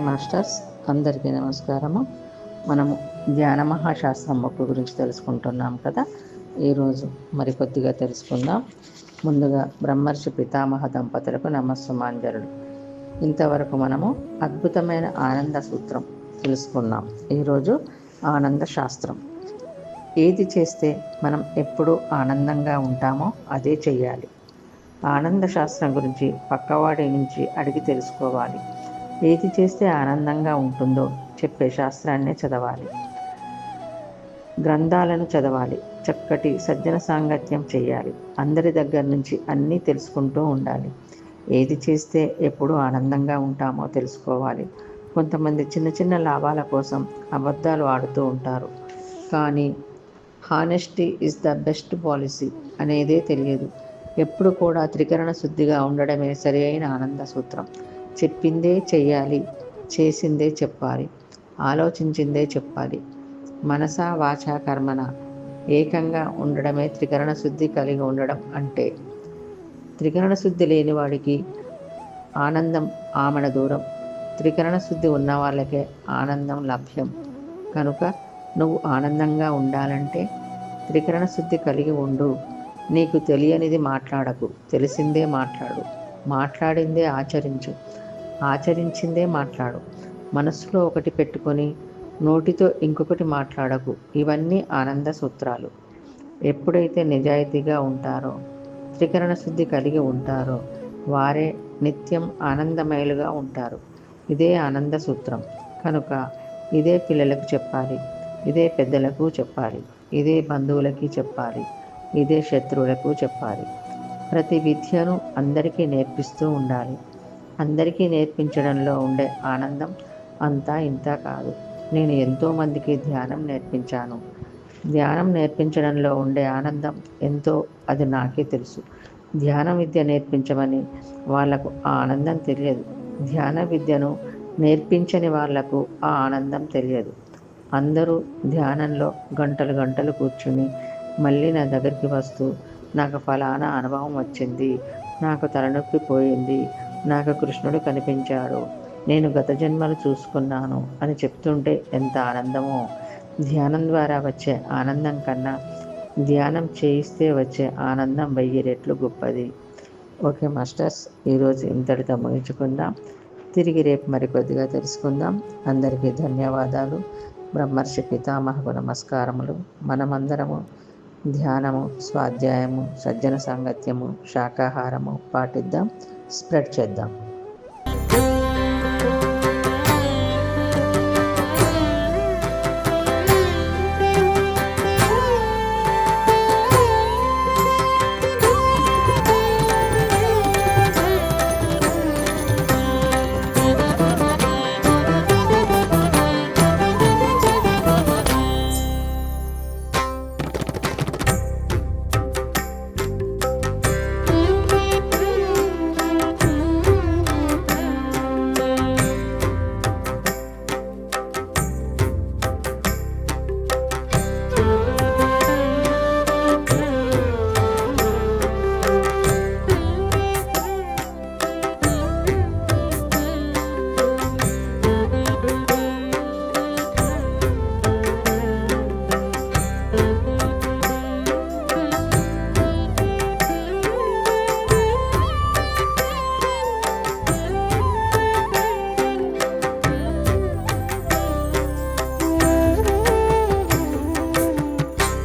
Masters, అందరికీ నమస్కారము. మనము ధ్యాన మహాశాస్త్రం బుక్ గురించి తెలుసుకుంటున్నాం కదా. ఈరోజు మరికొద్దిగా తెలుసుకుందాం. ముందుగా బ్రహ్మర్షి పితామహ దంపతులకు నమస్సుమాంజలుడు. ఇంతవరకు మనము అద్భుతమైన ఆనంద సూత్రం తెలుసుకున్నాం. ఈరోజు ఆనంద శాస్త్రం. ఏది చేస్తే మనం ఎప్పుడూ ఆనందంగా ఉంటామో అదే చెయ్యాలి. ఆనంద శాస్త్రం గురించి పక్కవాడి నుంచి అడిగి తెలుసుకోవాలి. ఏది చేస్తే ఆనందంగా ఉంటుందో చెప్పే శాస్త్రాన్నే చదవాలి. గ్రంథాలను చదవాలి. చక్కటి సజ్జన సాంగత్యం చేయాలి. అందరి దగ్గర నుంచి అన్నీ తెలుసుకుంటూ ఉండాలి. ఏది చేస్తే ఎప్పుడు ఆనందంగా ఉంటామో తెలుసుకోవాలి. కొంతమంది చిన్న చిన్న లాభాల కోసం అబద్ధాలు ఆడుతూ ఉంటారు. కానీ honesty is the best policy అనేదే తెలియదు. ఎప్పుడు కూడా త్రికరణ శుద్ధిగా ఉండడమే సరి అయిన ఆనంద సూత్రం. చెప్పిందే చెయ్యాలి, చేసిందే చెప్పాలి, ఆలోచించిందే చెప్పాలి. మనసా వాచా కర్మన ఏకంగా ఉండడమే త్రికరణ శుద్ధి కలిగి ఉండడం అంటే. త్రికరణ శుద్ధి లేని వాడికి ఆనందం ఆమడ దూరం. త్రికరణ శుద్ధి ఉన్న వాళ్ళకే ఆనందం లభ్యం. కనుక నువ్వు ఆనందంగా ఉండాలంటే త్రికరణ శుద్ధి కలిగి ఉండు. నీకు తెలియనిది మాట్లాడకు, తెలిసిందే మాట్లాడు. మాట్లాడిందే ఆచరించు, ఆచరించిందే మాట్లాడు. మనసులో ఒకటి పెట్టుకొని నోటితో ఇంకొకటి మాట్లాడకు. ఇవన్నీ ఆనంద సూత్రాలు. ఎప్పుడైతే నిజాయితీగా ఉంటారో, త్రికరణ శుద్ధి కలిగి ఉంటారో వారే నిత్యం ఆనందమయులుగా ఉంటారు. ఇదే ఆనంద సూత్రం. కనుక ఇదే పిల్లలకు చెప్పాలి, ఇదే పెద్దలకు చెప్పాలి, ఇదే బంధువులకి చెప్పాలి, ఇదే శత్రువులకు చెప్పాలి. ప్రతి విద్యను అందరికీ నేర్పిస్తూ ఉండాలి. అందరికీ నేర్పించడంలో ఉండే ఆనందం అంతా ఇంత కాదు. నేను ఎంతోమందికి ధ్యానం నేర్పించాను. ధ్యానం నేర్పించడంలో ఉండే ఆనందం ఎంతో అది నాకే తెలుసు. ధ్యాన విద్య నేర్పించమని వాళ్లకు ఆ ఆనందం తెలియదు. ధ్యాన విద్యను నేర్పించని వాళ్లకు ఆ ఆనందం తెలియదు. అందరూ ధ్యానంలో గంటలు గంటలు కూర్చుని మళ్ళీ నా దగ్గరికి వస్తూ నాకు ఫలానా అనుభవం వచ్చింది, నాకు తలనొప్పి పోయింది, నాకు కృష్ణుడు కనిపించాడు, నేను గత జన్మలు చూసుకున్నాను అని చెప్తుంటే ఎంత ఆనందమో. ధ్యానం ద్వారా వచ్చే ఆనందం కన్నా ధ్యానం చేయిస్తే వచ్చే ఆనందం 1000 రెట్లు గొప్పది. ఓకే మాస్టర్స్, ఈరోజు ఇంతటితో ముగించుకుందాం. తిరిగి రేపు మరికొద్దిగా తెలుసుకుందాం. అందరికీ ధన్యవాదాలు. బ్రహ్మర్షి పితామహకు నమస్కారములు. మనమందరము ధ్యానము, స్వాధ్యాయము, సజ్జన సాంగత్యము, శాకాహారము పాటిద్దాం, స్ప్రెడ్ చేద్దాం.